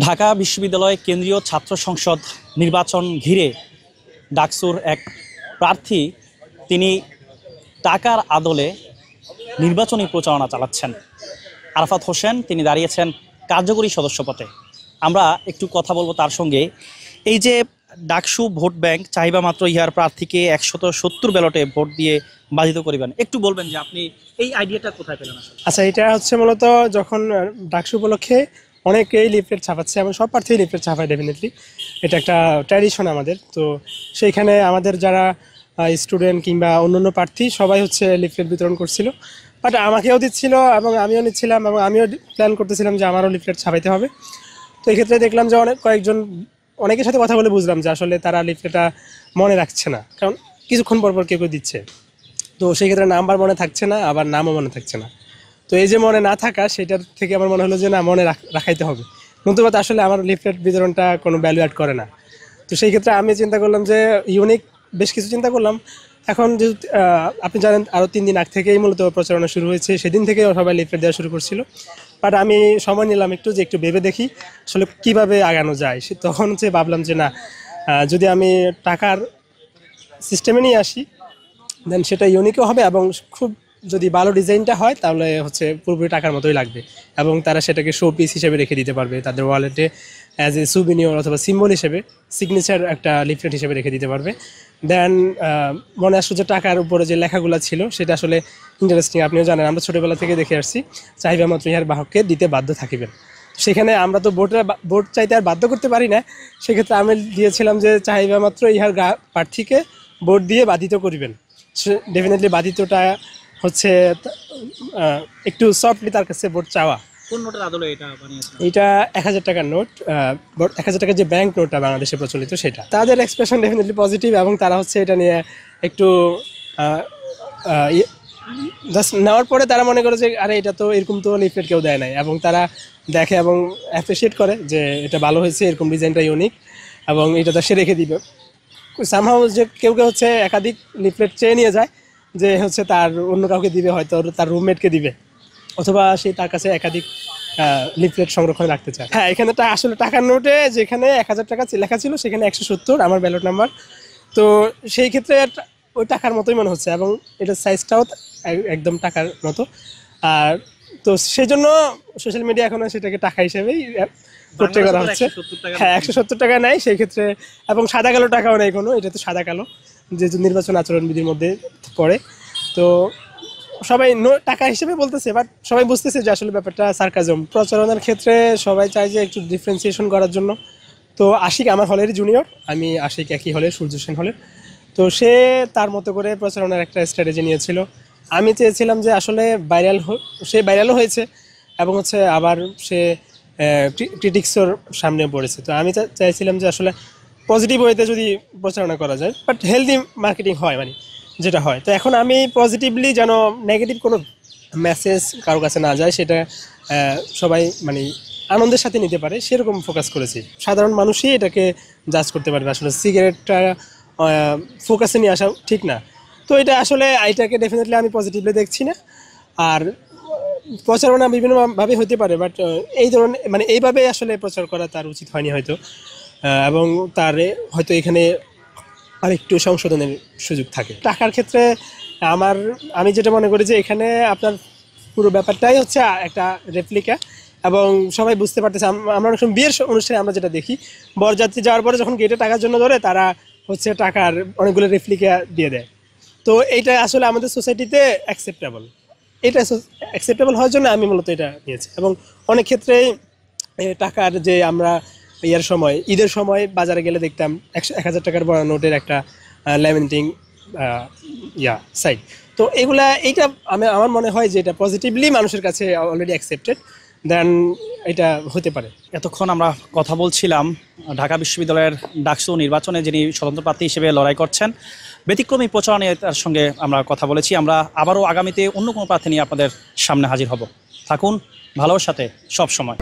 ঢাকা বিশ্ববিদ্যালয় কেন্দ্রীয় ছাত্র সংসদ নির্বাচন ঘিরে ডাকসুর এক প্রার্থী তিনি টাকার আদলে নির্বাচনী প্রচারণা চালাচ্ছেন। আরাফাত হোসেন তিনি দাঁড়িয়েছেন কার্যকরী সদস্য পদে। আমরা একটু কথা বলবো তার সঙ্গে। এই যে ডাকসু ভোট ব্যাংক চাহিবা মাত্র ইহার প্রার্থীকে 170 ব্যালটে ভোট দিয়ে বাধিত করিবেন, একটু বলবেন যে আপনি এই আইডিয়াটা কোথায় পেলেন? আচ্ছা, এটা হচ্ছে মূলত যখন ডাকসু উপলক্ষে অনেকেই লিফলেট ছাপাচ্ছে এবং সব প্রার্থী লিফলেট ছাপায়। ডেফিনেটলি এটা একটা ট্র্যাডিশন আমাদের। তো সেইখানে আমাদের যারা স্টুডেন্ট কিংবা অন্যান্য প্রার্থী সবাই হচ্ছে লিফলেট বিতরণ করছিল, বাট আমাকেও দিচ্ছিল এবং আমিও নিচ্ছিলাম এবং আমিও প্ল্যান করতেছিলাম যে আমারও লিফলেট ছাপাইতে হবে। তো এই ক্ষেত্রে দেখলাম যে অনেকের সাথে কথা বলে বুঝলাম যে আসলে তারা লিফলেটটা মনে রাখছে না, কারণ কিছুক্ষণ পর কেউ দিচ্ছে। তো সেই ক্ষেত্রে নাম্বার মনে থাকছে না, আবার নামও মনে থাকছে না। তো এই যে মনে না থাকা, সেটার থেকে আমার মনে হলো যে না, মনে রাখাইতে হবে, নতুবা তো আসলে আমার লিফলেট বিতরণটা কোনো ভ্যালু অ্যাড করে না। তো সেই ক্ষেত্রে আমি চিন্তা করলাম যে ইউনিক বেশ কিছু চিন্তা করলাম। এখন যেহেতু আপনি জানেন আরও 3 দিন আগ থেকেই মূলত প্রচারণা শুরু হয়েছে, সেদিন থেকে সবাই লিফলেট দেওয়া শুরু করছিল। বাট আমি সময় নিলাম একটু ভেবে দেখি আসলে কীভাবে আগানো যায়। তখন হচ্ছে ভাবলাম যে না, যদি আমি টাকার সিস্টেমে নিয়ে আসি দেন সেটা ইউনিকও হবে এবং খুব যদি ভালো ডিজাইনটা হয় তাহলে হচ্ছে পুরোপুরি টাকার মতোই লাগবে এবং তারা সেটাকে শো পিস হিসেবে রেখে দিতে পারবে তাদের ওয়ালেটে, অ্যাজ এ সুভিনিয়র অথবা সিম্বল হিসেবে, সিগনেচার একটা লিফলেট হিসেবে রেখে দিতে পারবে। দেন মনে আসলো যে টাকার উপরে যে লেখাগুলো ছিল সেটা আসলে ইন্টারেস্টিং। আপনিও জানেন আমরা ছোটোবেলা থেকে দেখে আসছি, চাহিবা মাত্র ইহার বাহককে দিতে বাধ্য থাকিবেন। সেখানে আমরা তো ভোট চাইতে আর বাধ্য করতে পারি না। সেক্ষেত্রে আমি দিয়েছিলাম যে চাহিবা মাত্র ইহার প্রার্থীকে ভোট দিয়ে বাধিত করিবেন। ডেফিনেটলি বাধিতটা হচ্ছে একটু সফটলি তার কাছে ভোট চাওয়া। কোন নোটের আদলে এটা বানিয়েছেন? এটা 1000 টাকার নোট, 1000 টাকার যে ব্যাংক নোটটা বাংলাদেশে প্রচলিত সেটা। তাদের এক্সপ্রেশন ডেফিনেটলি পজিটিভ এবং তারা হচ্ছে এটা নিয়ে একটু জাস্ট নেওয়ার পরে তারা মনে করে যে আরে এটা তো এরকম তো লিফলেট কেউ দেয় নাই, এবং তারা দেখে এবং অ্যাপ্রিসিয়েট করে যে এটা ভালো হয়েছে, এরকম ডিজাইনটা ইউনিক এবং এটা তো সে রেখে দিবে। সামহাও যে কেউ হচ্ছে একাধিক লিফলেট চেয়ে নিয়ে যায় যে হচ্ছে তার অন্য কাউকে দিবে, হয়তো তার রুমমেটকে দিবে, অথবা সে তার কাছে একাধিক লিফলেট সংরক্ষণ রাখতে চায়। হ্যাঁ, এখানে আসলে টাকার নোটে যেখানে 1000 টাকা লেখা ছিল সেখানে 170 আমার ব্যালট নাম্বার। তো সেই ক্ষেত্রে ওই টাকার মতোই মনে হচ্ছে এবং এটার সাইজটাও একদম টাকার মতো। আর তো সেই জন্য সোশ্যাল মিডিয়া এখনো সেটাকে টাকা হিসেবেই করতে করা হচ্ছে। হ্যাঁ, 170 টাকা নেয় সেই ক্ষেত্রে, এবং সাদা কালো টাকাও নেই কোনো, এটা তো সাদা কালো যেহেতু নির্বাচন আচরণবিধির মধ্যে পড়ে। তো সবাই টাকা হিসেবে বলতেছে, বাট সবাই বুঝতেছে যে আসলে ব্যাপারটা সার্কাজম। প্রচারণার ক্ষেত্রে সবাই চায় যে একটু ডিফারেন্সিয়েশন করার জন্য। তো আশিক আমার হলেরই জুনিয়র, আমি আশিক একই হলের, সূর্য সেন হলের। তো সে তার মতো করে প্রচারণার একটা স্ট্র্যাটেজি নিয়েছিল। আমি চেয়েছিলাম যে আসলে সে ভাইরালও হয়েছে এবং হচ্ছে আবার সে ক্রিটিক্সের সামনে পড়েছে। তো আমি চাইছিলাম যে আসলে পজিটিভ ওয়েতে যদি প্রচারণা করা যায়, বাট হেলদি মার্কেটিং হয়, মানে যেটা হয়। তো এখন আমি পজিটিভলি যেন নেগেটিভ কোনো মেসেজ কারো কাছে না যায়, সেটা সবাই মানে আনন্দের সাথে নিতে পারে সেরকম ফোকাস করেছি। সাধারণ মানুষই এটাকে জাজ করতে পারবে, আসলে সিগারেটটা ফোকাসে নিয়ে আসা ঠিক না। তো এটা আসলে এটাকে ডেফিনেটলি আমি পজিটিভলি দেখছি না। আর প্রচারণা বিভিন্নভাবে হতে পারে, বাট এই ধরনের মানে এইভাবে আসলে প্রচার করা তার উচিত হয়নি হয়তো, এবং তার হয়তো এখানে আরেকটু সংশোধনের সুযোগ থাকে। টাকার ক্ষেত্রে আমি যেটা মনে করি যে এখানে আপনার পুরো ব্যাপারটাই হচ্ছে একটা রেপ্লিকা, এবং সবাই বুঝতে পারতেছে। আমরা অনেক সময় বিয়ের অনুষ্ঠানে আমরা যেটা দেখি, বরযাত্রী যাওয়ার পরে যখন গেটে টাকার জন্য ধরে তারা হচ্ছে টাকার অনেকগুলো রেপ্লিকা দিয়ে দেয়। তো এইটা আসলে আমাদের সোসাইটিতে অ্যাকসেপ্টেবল। এটা অ্যাকসেপ্টেবল হওয়ার জন্য আমি মূলত এটা নিয়েছি। এবং অনেক ক্ষেত্রেই টাকার যে আমরা ঈদের সময় বাজারে গেলে দেখতাম 1000 টাকার বড় নোটের একটা ল্যামিনেটিং সাইড। তো এইটা আমার মনে হয় যে এটা পজিটিভলি মানুষের কাছে অলরেডি অ্যাকসেপ্টেড, দেন এটা হতে পারে। এতক্ষণ আমরা কথা বলছিলাম ঢাকা বিশ্ববিদ্যালয়ের ডাকসু নির্বাচনে যিনি স্বতন্ত্র প্রার্থী হিসেবে লড়াই করছেন, ব্যতিক্রমী প্রচারণা নিয়ে তার সঙ্গে আমরা কথা বলেছি। আমরা আবারও আগামীতে অন্য কোনো প্রার্থী নিয়ে আপনাদের সামনে হাজির হব। থাকুন ভালোর সাথে সব সময়।